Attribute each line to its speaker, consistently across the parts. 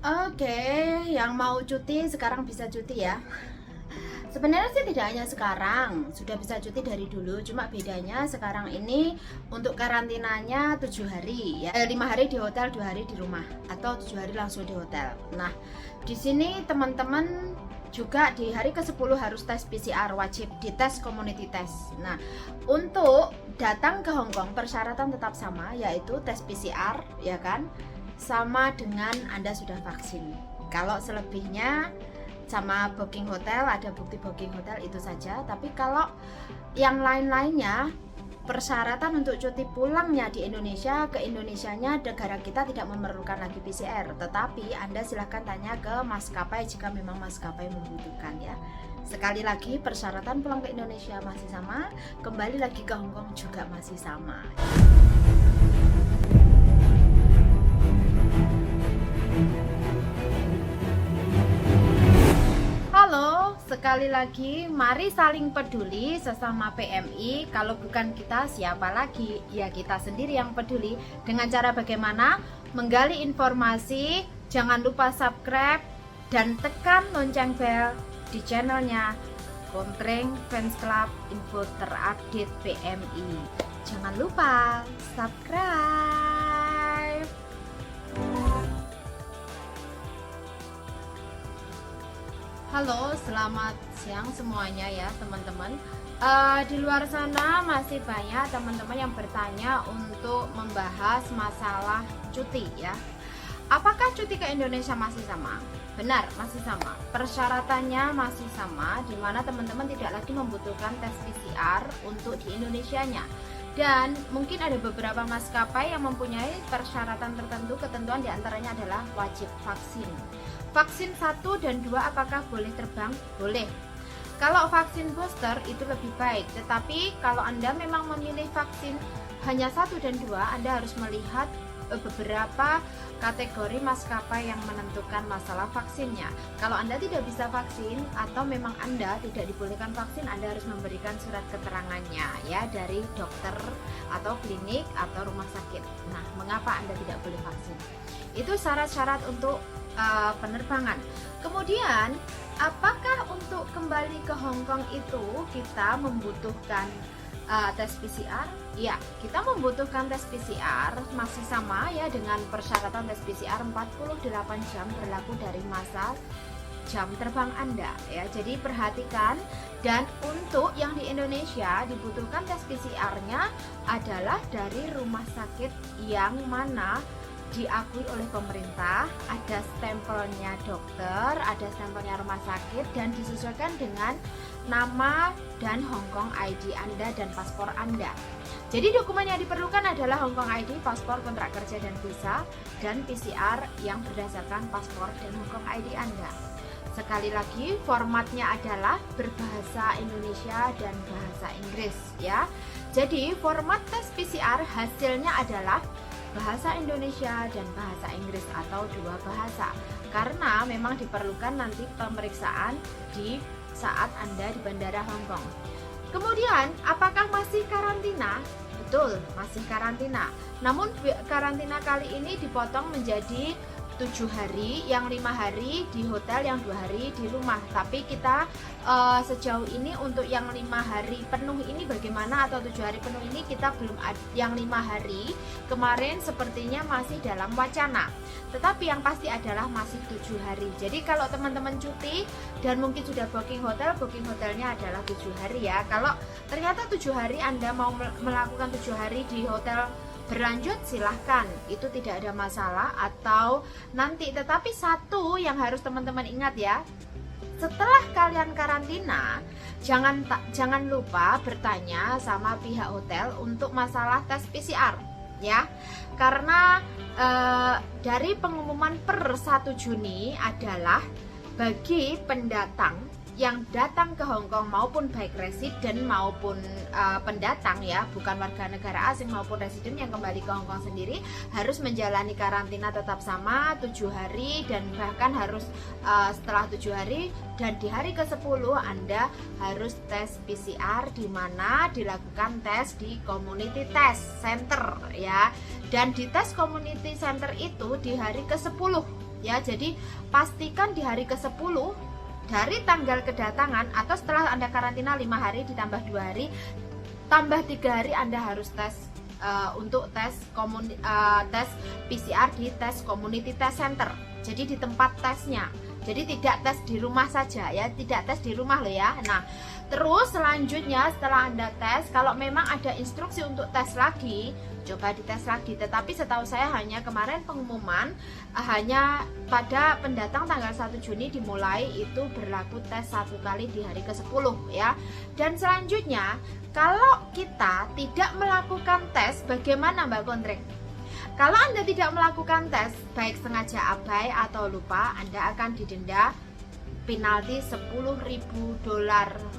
Speaker 1: Oke, yang mau cuti sekarang bisa cuti ya. Sebenarnya sih tidak hanya sekarang, sudah bisa cuti dari dulu. Cuma bedanya sekarang ini untuk karantinanya 7 hari ya, 5 hari di hotel, 2 hari di rumah, atau 7 hari langsung di hotel. Nah, di sini teman-teman juga di hari ke-10 harus tes PCR, wajib dites community test. Nah, untuk datang ke Hong Kong persyaratan tetap sama, yaitu tes PCR ya kan, sama dengan Anda sudah vaksin. Kalau selebihnya sama booking hotel, ada bukti booking hotel itu saja. Tapi kalau yang lain-lainnya, persyaratan untuk cuti pulangnya di Indonesia ke Indonesianya negara kita tidak memerlukan lagi PCR. Tetapi Anda silahkan tanya ke maskapai jika memang maskapai membutuhkan ya. Sekali lagi, persyaratan pulang ke Indonesia masih sama, kembali lagi ke Hong Kong juga masih sama. Halo, sekali lagi mari saling peduli sesama PMI. Kalau bukan kita siapa lagi? Ya kita sendiri yang peduli. Dengan cara bagaimana? Menggali informasi, jangan lupa subscribe dan tekan lonceng bel di channelnya Kontreng Fans Club info terupdate PMI. Jangan lupa subscribe. Halo, selamat siang semuanya ya teman-teman. Di luar sana masih banyak teman-teman yang bertanya untuk membahas masalah cuti ya. Apakah cuti ke Indonesia masih sama? Benar, masih sama. Persyaratannya masih sama, di mana teman-teman tidak lagi membutuhkan tes PCR untuk di Indonesianya. Dan mungkin ada beberapa maskapai yang mempunyai persyaratan tertentu, ketentuan diantaranya adalah wajib vaksin. Vaksin 1 dan 2 apakah boleh terbang? Boleh. Kalau vaksin booster itu lebih baik, tetapi kalau Anda memang memilih vaksin hanya 1 dan 2, Anda harus melihat beberapa kategori maskapai yang menentukan masalah vaksinnya. Kalau Anda tidak bisa vaksin atau memang Anda tidak dibolehkan vaksin, Anda harus memberikan surat keterangannya ya dari dokter atau klinik atau rumah sakit. Nah, mengapa Anda tidak boleh vaksin? Itu syarat-syarat untuk penerbangan. Kemudian, apakah untuk kembali ke Hong Kong itu kita membutuhkan tes PCR? Ya, kita membutuhkan tes PCR, masih sama ya dengan persyaratan tes PCR 48 jam berlaku dari masa jam terbang Anda ya. Jadi perhatikan, dan untuk yang di Indonesia dibutuhkan tes PCR-nya adalah dari rumah sakit yang mana diakui oleh pemerintah, ada stempelnya dokter, ada stempelnya rumah sakit, dan disesuaikan dengan nama dan Hong Kong ID Anda dan paspor Anda. Jadi dokumen yang diperlukan adalah Hong Kong ID, paspor, kontrak kerja dan visa, dan PCR yang berdasarkan paspor dan Hong Kong ID Anda. Sekali lagi, formatnya adalah berbahasa Indonesia dan bahasa Inggris ya. Jadi format tes PCR hasilnya adalah bahasa Indonesia dan bahasa Inggris atau 2 bahasa, karena memang diperlukan nanti pemeriksaan di saat Anda di Bandara Hong Kong. Kemudian, apakah masih karantina? Betul, masih karantina. Namun karantina kali ini dipotong menjadi 7 hari, yang 5 hari di hotel, yang 2 hari di rumah. Tapi kita sejauh ini untuk yang 5 hari penuh ini bagaimana, atau 7 hari penuh ini kita belum ada. Yang 5 hari kemarin sepertinya masih dalam wacana, tetapi yang pasti adalah masih 7 hari. Jadi kalau teman-teman cuti dan mungkin sudah booking hotelnya adalah 7 hari ya. Kalau ternyata 7 hari Anda mau melakukan 7 hari di hotel berlanjut, silahkan, itu tidak ada masalah. Atau nanti, tetapi satu yang harus teman-teman ingat ya, setelah kalian karantina, jangan lupa bertanya sama pihak hotel untuk masalah tes PCR ya, karena dari pengumuman per 1 Juni adalah bagi pendatang yang datang ke Hong Kong, maupun baik residen maupun pendatang ya, bukan warga negara asing maupun residen yang kembali ke Hong Kong sendiri, harus menjalani karantina tetap sama 7 hari, dan bahkan harus setelah 7 hari dan di hari ke-10 Anda harus tes PCR, di mana dilakukan tes di community test center ya. Dan di tes community center itu di hari ke-10 ya. Jadi pastikan di hari ke-10 dari tanggal kedatangan atau setelah Anda karantina 5 hari ditambah 2 hari tambah 3 hari Anda harus tes untuk tes PCR di tes community test center. Jadi di tempat tesnya. Jadi tidak tes di rumah saja ya, tidak tes di rumah loh ya. Nah, terus selanjutnya setelah Anda tes, kalau memang ada instruksi untuk tes lagi, coba dites lagi. Tetapi setahu saya hanya kemarin pengumuman hanya pada pendatang tanggal 1 Juni dimulai itu berlaku tes 1 kali di hari ke-10 ya. Dan selanjutnya kalau kita tidak melakukan tes, bagaimana Mbak Kontreng? Kalau Anda tidak melakukan tes, baik sengaja abai atau lupa, Anda akan didenda penalti $10.000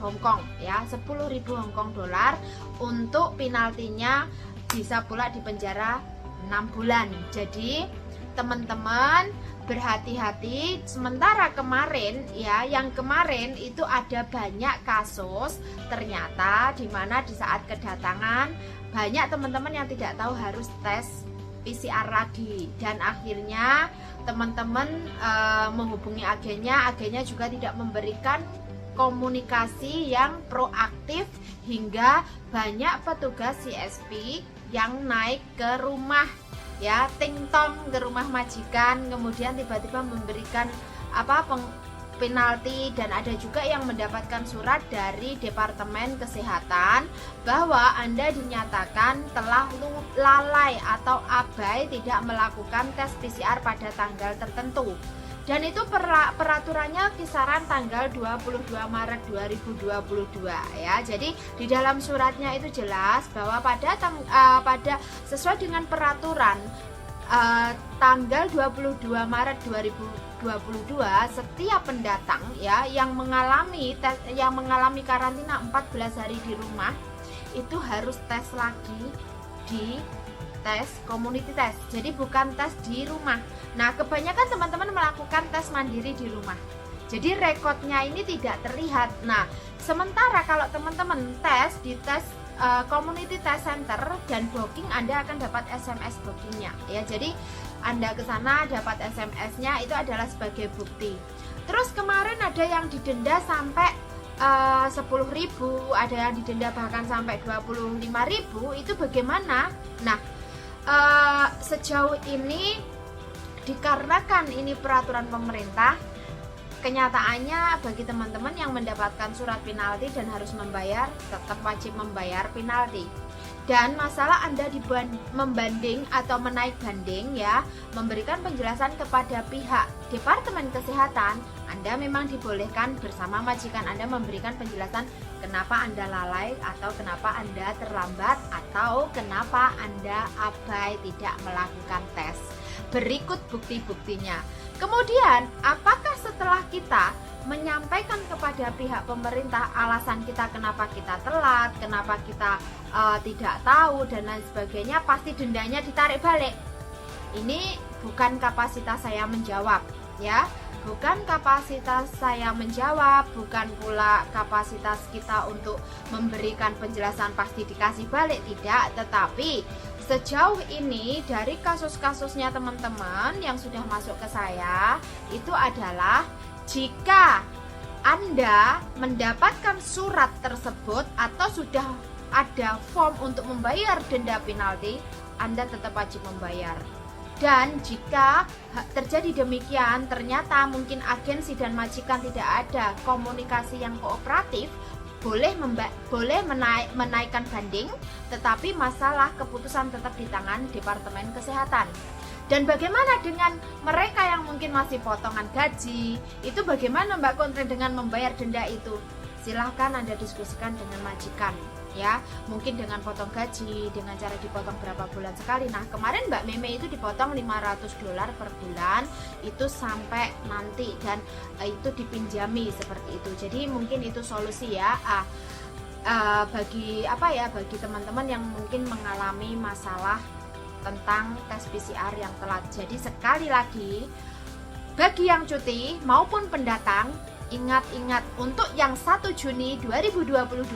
Speaker 1: Hong Kong ya, $10.000 Hong Kong dolar. Untuk penaltinya bisa pula dipenjara 6 bulan. Jadi teman-teman berhati-hati. Sementara kemarin ya, yang kemarin itu ada banyak kasus ternyata di mana di saat kedatangan banyak teman-teman yang tidak tahu harus tes PCR lagi, dan akhirnya teman-teman menghubungi agennya juga tidak memberikan komunikasi yang proaktif hingga banyak petugas CSP yang naik ke rumah ya, ting-tong ke rumah majikan, kemudian tiba-tiba memberikan penalti. Dan ada juga yang mendapatkan surat dari Departemen Kesehatan bahwa Anda dinyatakan telah lalai atau abai tidak melakukan tes PCR pada tanggal tertentu. Dan itu peraturannya kisaran tanggal 22 Maret 2022 ya. Jadi di dalam suratnya itu jelas bahwa pada sesuai dengan peraturan tanggal 22 Maret 2022 setiap pendatang ya yang mengalami karantina 14 hari di rumah itu harus tes lagi di tes community test. Jadi bukan tes di rumah. Nah, kebanyakan teman-teman melakukan tes mandiri di rumah. Jadi rekodnya ini tidak terlihat. Nah, sementara kalau teman-teman tes di tes community test center dan booking, Anda akan dapat SMS bookingnya ya. Jadi Anda ke sana dapat SMS-nya itu adalah sebagai bukti. Terus kemarin ada yang didenda sampai 10.000, ada yang didenda bahkan sampai 25.000. Itu bagaimana? Nah, sejauh ini dikarenakan ini peraturan pemerintah, kenyataannya bagi teman-teman yang mendapatkan surat penalti dan harus membayar, tetap wajib membayar penalti. Dan masalah Anda membanding atau menaik banding ya, memberikan penjelasan kepada pihak Departemen Kesehatan, Anda memang dibolehkan bersama majikan Anda memberikan penjelasan kenapa Anda lalai atau kenapa Anda terlambat atau kenapa Anda abai tidak melakukan tes. Berikut bukti-buktinya. Kemudian, apakah setelah kita menyampaikan kepada pihak pemerintah alasan kita kenapa kita telat, kenapa kita tidak tahu dan lain sebagainya, pasti dendanya ditarik balik? Ini bukan kapasitas saya menjawab ya, bukan kapasitas saya menjawab, bukan pula kapasitas kita untuk memberikan penjelasan pasti dikasih balik, tidak. Tetapi sejauh ini dari kasus-kasusnya teman-teman yang sudah masuk ke saya itu adalah jika Anda mendapatkan surat tersebut atau sudah ada form untuk membayar denda penalti, Anda tetap wajib membayar. Dan jika terjadi demikian, ternyata mungkin agensi dan majikan tidak ada komunikasi yang kooperatif, boleh menaikkan banding, tetapi masalah keputusan tetap di tangan Departemen Kesehatan. Dan bagaimana dengan mereka yang mungkin masih potongan gaji? Itu bagaimana Mbak Kontreng dengan membayar denda itu? Silahkan Anda diskusikan dengan majikan ya, mungkin dengan potong gaji, dengan cara dipotong berapa bulan sekali. Nah, kemarin Mbak Meme itu dipotong $500 per bulan itu sampai nanti, dan itu dipinjami seperti itu. Jadi mungkin itu solusi ya bagi teman-teman yang mungkin mengalami masalah tentang tes PCR yang telat. Jadi sekali lagi, bagi yang cuti maupun pendatang, ingat-ingat untuk yang 1 Juni 2022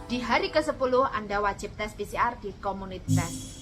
Speaker 1: di hari ke-10 Anda wajib tes PCR di community test.